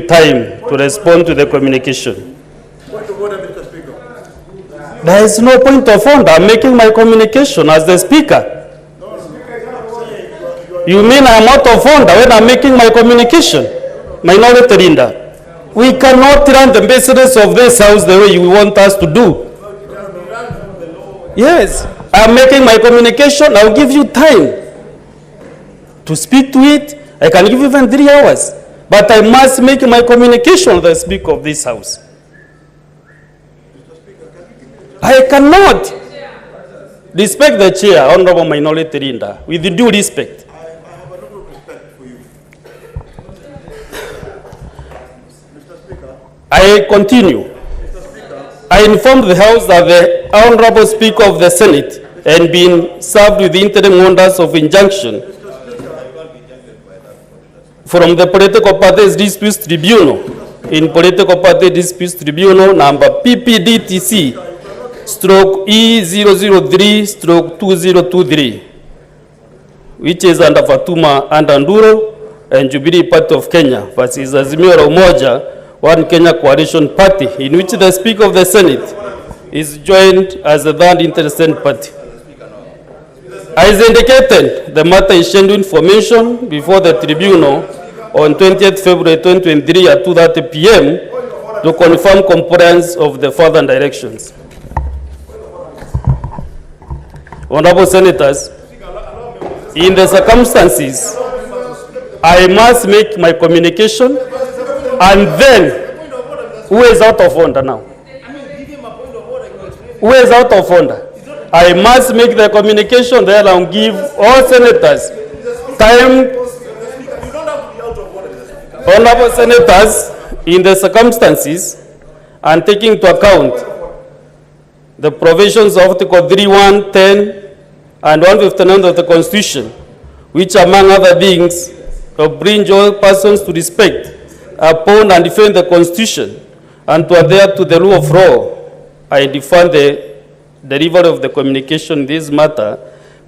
time to respond to the communication. Point of order, Mr. Speaker. There is no point of order. I'm making my communication as the Speaker. You mean I'm out of order when I'm making my communication? Minority Leader. We cannot run the business of this House the way you want us to do. Yes, I'm making my communication. I'll give you time to speak to it. I can give you even 3 hours. But I must make my communication the Speaker of this House. I cannot respect the chair, Honorable Minority Leader, with due respect. I have a little respect for you. Mr. Speaker. I continue. I informed the House that the Honorable Speaker of the Senate had been served with interim orders of injunction from the Political Parties Disputes Tribunal in Political Party Disputes Tribunal number PPDTC stroke E003/2023, which is under Fatuma and Anduro and Jubilee Party of Kenya versus Azimio la Umoja One Kenya Coalition Party, in which the Speaker of the Senate is joined as the third interested party. As indicated, the matter is scheduled for mention before the tribunal on 20th February 2023 at 2:30 p.m. to confirm compliance of the further directions. Honorable Senators, in the circumstances, I must make my communication, and then, who is out of order now? Who is out of order? I must make the communication, then I'll give all senators time. Honorable Senators, in the circumstances, and taking into account the provisions of Article 3, 10, and 159 of the Constitution, which, among other things, bring all persons to respect, uphold, and defend the Constitution, and to adhere to the rule of law, I defend the delivery of the communication in this matter,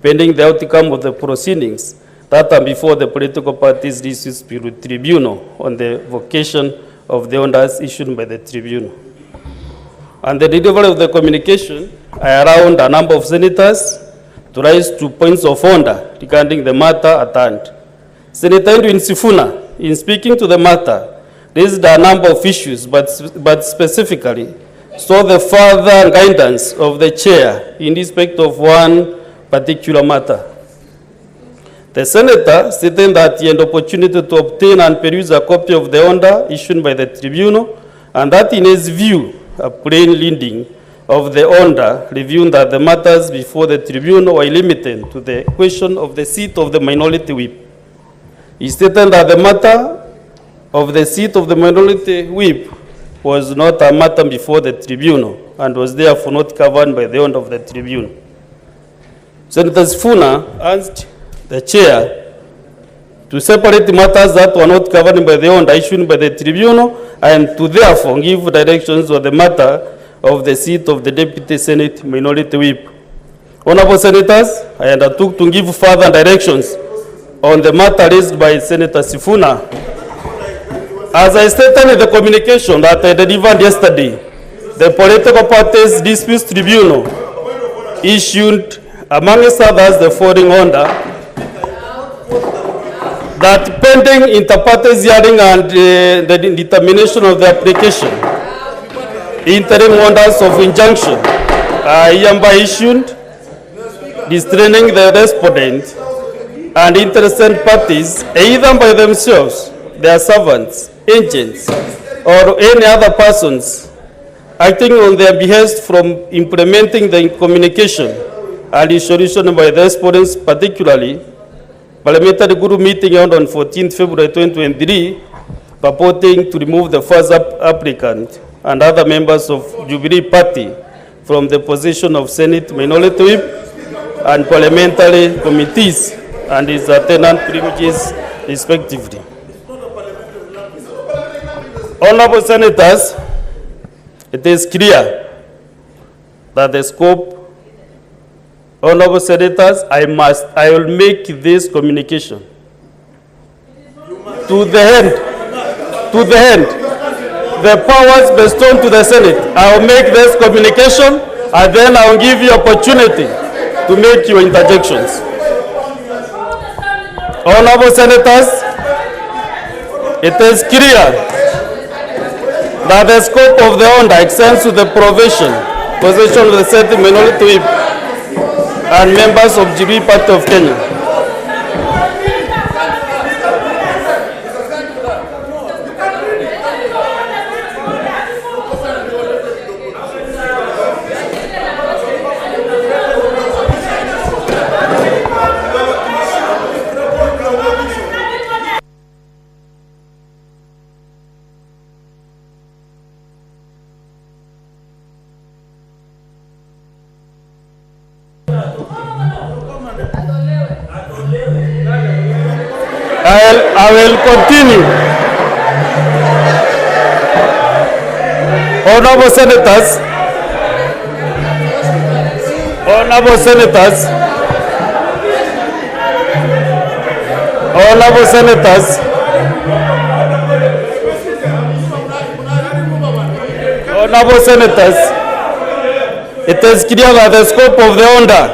pending the outcome of the proceedings that are before the Political Parties Disputes Tribunal on the vocation of the orders issued by the Tribunal. And the delivery of the communication, I around a number of senators to rise to points of order regarding the matter at hand. Senator Edwin Sifuna, in speaking to the matter, raised a number of issues, but specifically saw the further guidance of the chair in respect of one particular matter. The senator stated that he had opportunity to obtain and peruse a copy of the order issued by the tribunal, and that in his view, a plain reading of the order reviewing that the matters before the tribunal were limited to the question of the seat of the minority whip. He stated that the matter of the seat of the minority whip was not a matter before the tribunal and was therefore not covered by the order of the tribunal. Senator Sifuna asked the chair to separate matters that were not covered by the order issued by the tribunal and to therefore give directions on the matter of the seat of the Deputy Senate Minority Whip. Honorable Senators, I undertook to give further directions on the matter raised by Senator Sifuna. As I stated in the communication that I delivered yesterday, the Political Parties Disputes Tribunal issued, amongst others, the following order: that pending inter-parties hearing and the determination of the application, interim orders of injunction are hereby issued, restraining the respondent and interested parties, either by themselves, their servants, agents, or any other persons acting on their behest from implementing the communication and resolution by the respondents, particularly Parliamentary Group meeting held on 14th February 2023, purporting to remove the first applicant and other members of Jubilee Party from the position of Senate Minority Whip and parliamentary committees and its attendant privileges, respectively. Honorable Senators, it is clear that the scope. Honorable Senators, I will make this communication to the to the end the powers bestowed to the Senate. I will make this communication and then I will give you opportunity to make your interjections. Honorable Senators, it is clear that the scope of the order extends to the possession of the Senate Minority Whip and members of Jubilee Party of Kenya. I will continue. Honorable Senators, Honorable Senators, Honorable Senators, Honorable Senators, it is clear that the scope of the order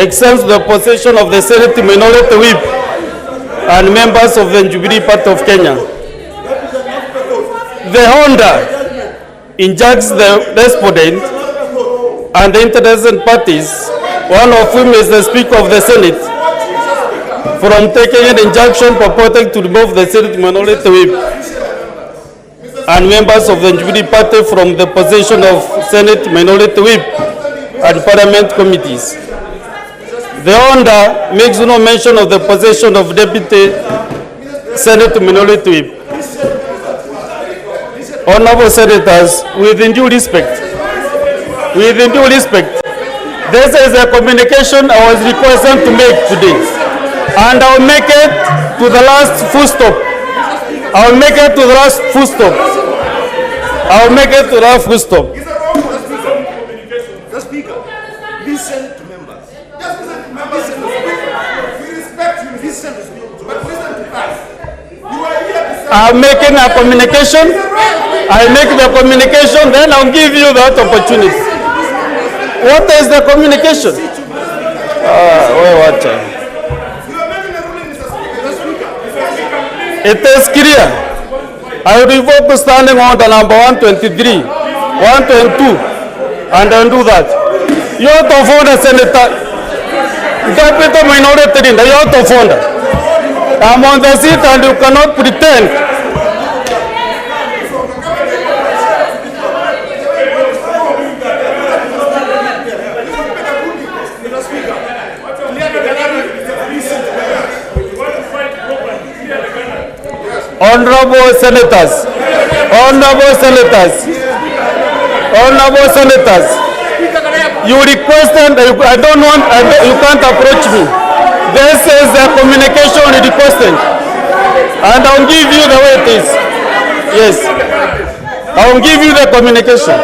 extends the possession of the Senate Minority Whip and members of the Jubilee Party of Kenya. The order injuncts the respondent and the interested parties, one of whom is the Speaker of the Senate, from taking an injunction purporting to remove the Senate Minority Whip and members of the Jubilee Party from the possession of Senate Minority Whip and Parliament committees. The order makes no mention of the possession of Deputy Senate Minority Whip. Honorable Senators, with due respect, this is a communication I was requested to make today, and I will make it to the last full stop. I will make it to the last full stop. I will make it to the last full stop. The Speaker, listen to members. We respect you. Listen to me, but listen to us. You are here to say. I'm making a communication. I make the communication, then I'll give you that opportunity. What is the communication? What? It is clear. I revoke standing order number 123, 122, and undo that. You have to phone the Senator. Deputy Minority Leader, you have to phone. I'm on the seat and you cannot pretend. Honorable Senators, you requested, I don't want, you can't approach me. This is a communication requested, and I'll give you the way it is. Yes, I'll give you the communication.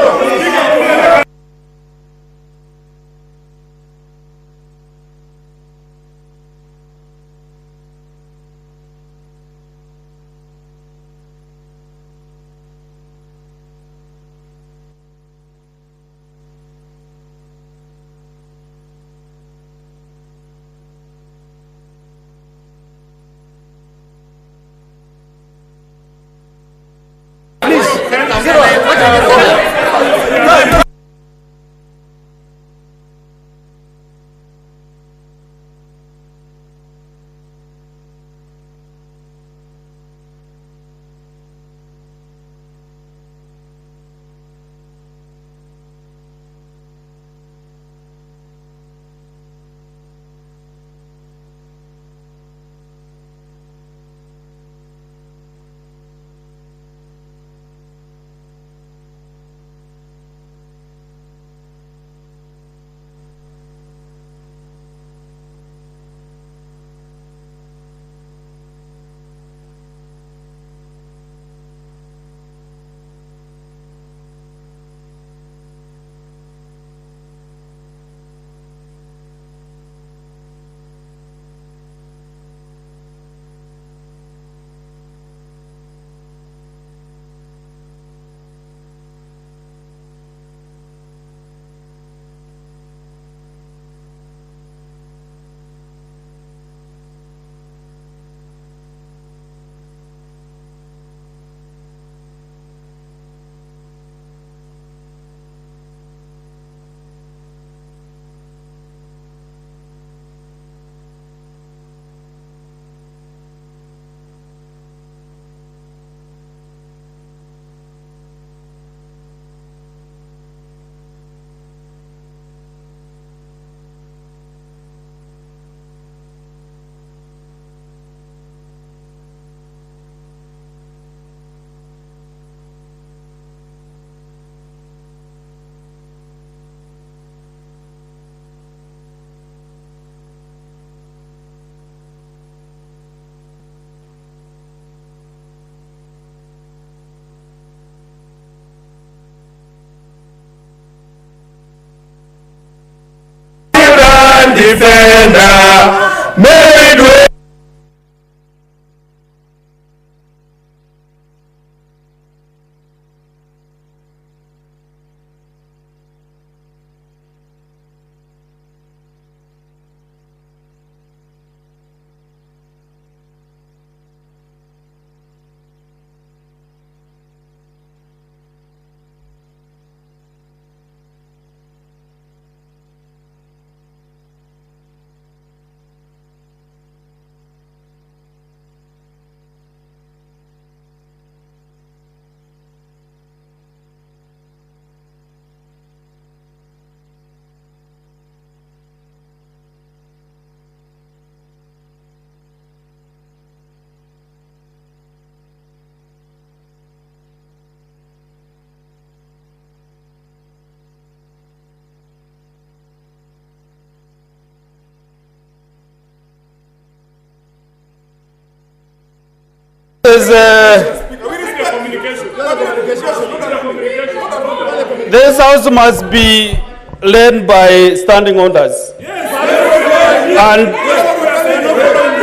This house must be led by standing orders. And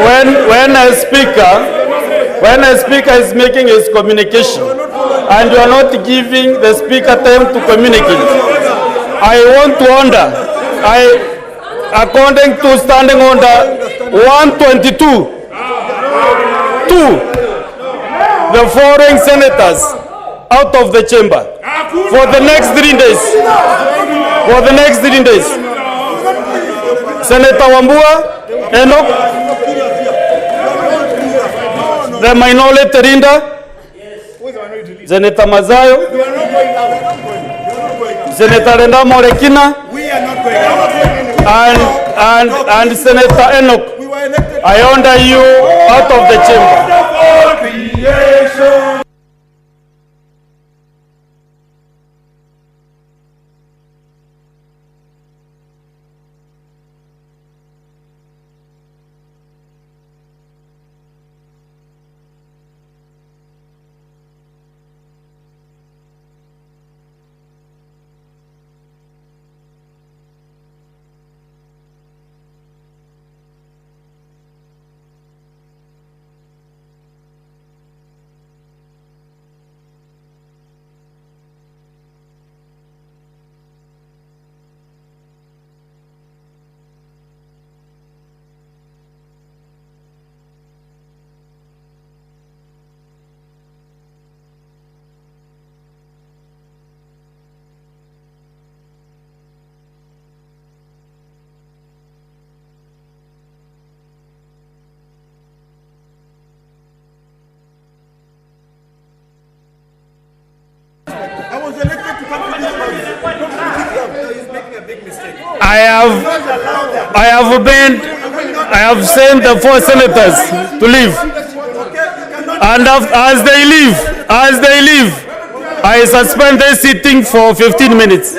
when a speaker is making his communication and you are not giving the speaker time to communicate, I want to order, according to standing order 122, the foreign senators out of the chamber for the next 3 days. For the next 3 days. Senator Wambua, Enoch, the minority leader, Senator Mazayo, Senator Renda Morekina, and Senator Enoch. I order you out of the chamber. I was elected to come to this body. He's making a big mistake. I have sent the 4 senators to leave. And as they leave, I suspend the sitting for 15 minutes.